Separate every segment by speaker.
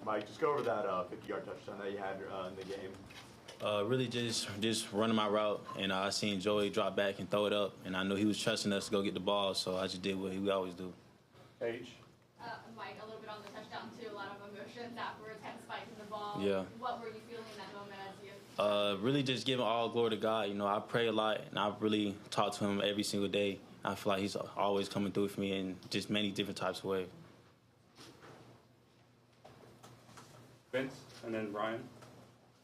Speaker 1: Mike, just go over that 50-yard touchdown that you had in the game.
Speaker 2: Really just running my route, and I seen Joey drop back and throw it up, and I knew he was trusting us to go get the ball, so I just did what we always do.
Speaker 1: Paige?
Speaker 3: Mike, a little bit on the touchdown too, a lot of emotions afterwards, kind of spiking the ball.
Speaker 2: Yeah.
Speaker 3: What were you feeling in that moment as you?
Speaker 2: Really just giving all glory to God. You know, I pray a lot, and I really talk to him every single day. I feel like he's always coming through for me in just many different types of ways.
Speaker 1: Vince, and then Ryan.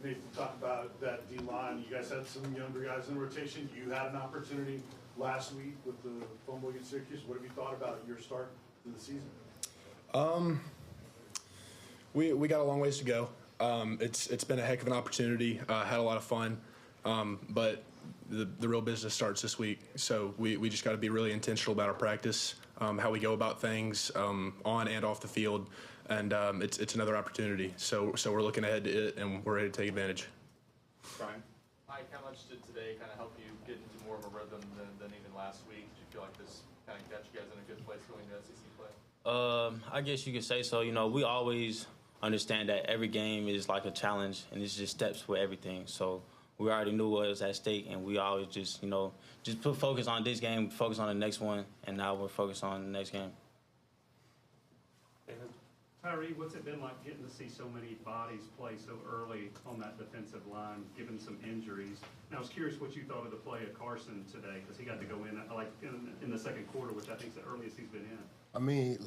Speaker 4: Nathan, talk about that D-line. You guys had some younger guys in rotation. You had an opportunity last week with the fumble against Syracuse. What have you thought about your start to the season?
Speaker 5: We got a long ways to go. It's been a heck of an opportunity. Had a lot of fun, but the real business starts this week. So we just got to be really intentional about our practice, how we go about things on and off the field, and it's another opportunity. So we're looking ahead to it, and we're ready to take advantage.
Speaker 1: Brian?
Speaker 6: Mike, how much did today kind of help you get into more of a rhythm than even last week? Did you feel like this kind of got you guys in a good place going to SEC play?
Speaker 2: I guess you could say so. You know, we always understand that every game is like a challenge, and it's just steps for everything. So we already knew what was at stake, and we always just, just put focus on this game, focus on the next one, and now we're focused on the next game.
Speaker 7: Tyree, what's it been like getting to see so many bodies play so early on that defensive line, given some injuries? And I was curious what you thought of the play of Carson today, because he got to go in the second quarter, which I think is the earliest he's been in.
Speaker 8: I mean,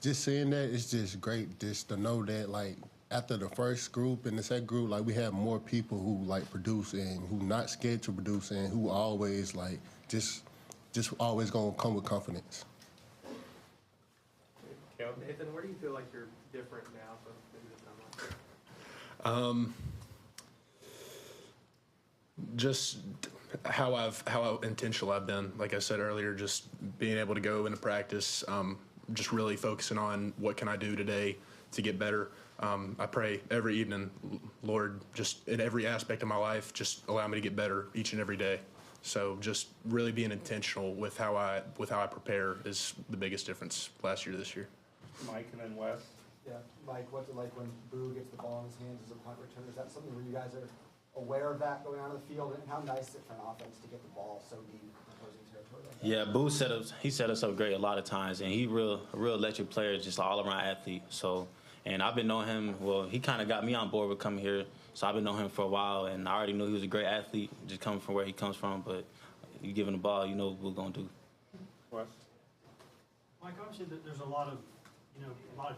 Speaker 8: just seeing that, it's just great just to know that, after the first group and the second group, we have more people who, produce and who not scared to produce and who always, just always going to come with confidence.
Speaker 6: Nathan, where do you feel like you're different now from maybe this time last year?
Speaker 5: Just how intentional I've been. Like I said earlier, just being able to go into practice, just really focusing on what can I do today to get better. I pray every evening, Lord, just in every aspect of my life, just allow me to get better each and every day. So just really being intentional with how I prepare is the biggest difference last year to this year.
Speaker 1: Mike, and then Wes.
Speaker 9: Yeah, Mike, what's it like when Boo gets the ball in his hands as a punt returner? Is that something where you guys are aware of that going out of the field? And how nice is it for an offense to get the ball so deep in opposing territory like that?
Speaker 2: Yeah, Boo set us up great a lot of times, and he real electric player, just all around athlete. So, and I've been knowing him. Well, he kind of got me on board with coming here, so I've been knowing him for a while, and I already knew he was a great athlete, just coming from where he comes from. But you give him the ball, you know what we're gonna do.
Speaker 1: Wes?
Speaker 10: Mike, obviously there's a lot of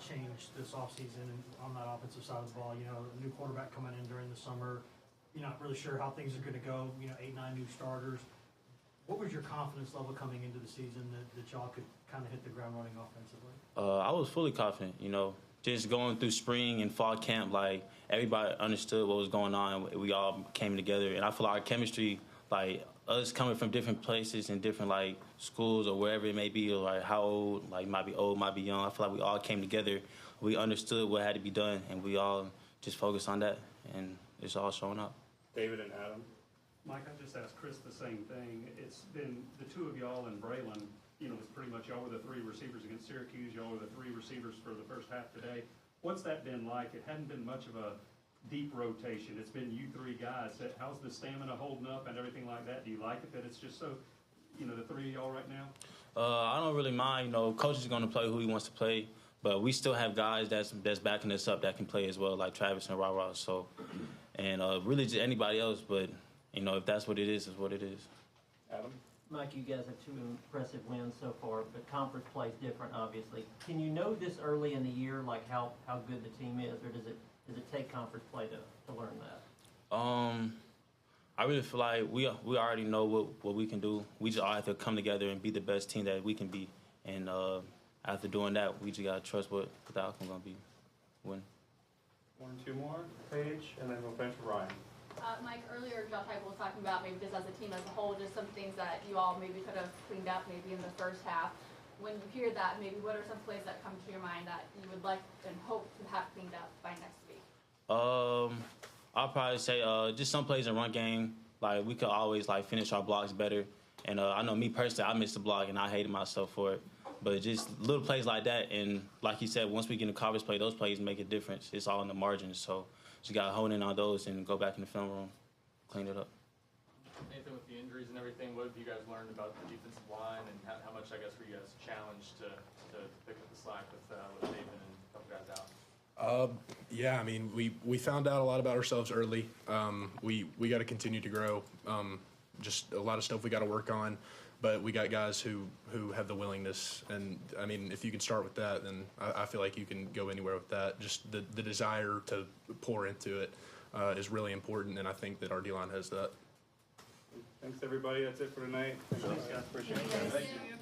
Speaker 10: change this offseason and on that offensive side of the ball. A new quarterback coming in during the summer. You're not really sure how things are going to go. 8, 9 new starters. What was your confidence level coming into the season that y'all could kind of hit the ground running offensively?
Speaker 2: I was fully confident. Just going through spring and fall camp, everybody understood what was going on. We all came together, and I feel like our chemistry, us coming from different places and different schools or wherever it may be, or how old, might be old, might be young. I feel like we all came together. We understood what had to be done, and we all just focused on that, and it's all showing up.
Speaker 1: David and Adam.
Speaker 7: Mike, I just asked Chris the same thing. It's been the two of y'all and Braylon. It's pretty much y'all were the 3 receivers against Syracuse. Y'all were the 3 receivers for the first half today. What's that been like? It hadn't been much of a deep rotation. It's been you 3 guys. How's the stamina holding up and everything like that? Do you like it that it's just so, the 3 of y'all right now?
Speaker 2: I don't really mind. Coach is going to play who he wants to play, but we still have guys that's backing us up that can play as well, like Travis and Ra. So, and really just anybody else. But if that's what it is what it is.
Speaker 1: Adam.
Speaker 11: Mike, you guys have 2 impressive wins so far, but conference play is different, obviously. Can you know this early in the year, how good the team is, or does it take conference play to learn that?
Speaker 2: I really feel like we already know what we can do. We just all have to come together and be the best team that we can be. And after doing that, we just got to trust what the outcome going to be. Win.
Speaker 1: 1 or 2 more. Paige, and then we'll finish with Ryan.
Speaker 3: Mike, earlier Josh Heupel was talking about maybe just as a team as a whole, just some things that you all maybe could have cleaned up maybe in the first half. When you hear that, maybe what are some plays that come to your mind that you would like and hope to have cleaned up by next week?
Speaker 2: I'll probably say just some plays in run game. We could always finish our blocks better. And I know me personally, I missed the block and I hated myself for it. But just little plays like that, and like you said, once we get in conference play, those plays make a difference. It's all in the margins, so you got to hone in on those and go back in the film room, clean it up.
Speaker 6: Nathan, with the injuries and everything, what have you guys learned about the defensive line, and how much, I guess, were you guys challenged to pick up the slack with Nathan and a couple guys out?
Speaker 5: Yeah, I mean, we found out a lot about ourselves early. We got to continue to grow. Just a lot of stuff we got to work on, but we got guys who have the willingness. And I mean, if you can start with that, then I feel like you can go anywhere with that. Just the desire to pour into it is really important, and I think that our D-line has that.
Speaker 1: Thanks, everybody. That's it for tonight. Thanks, guys. Appreciate it.
Speaker 3: Thank you.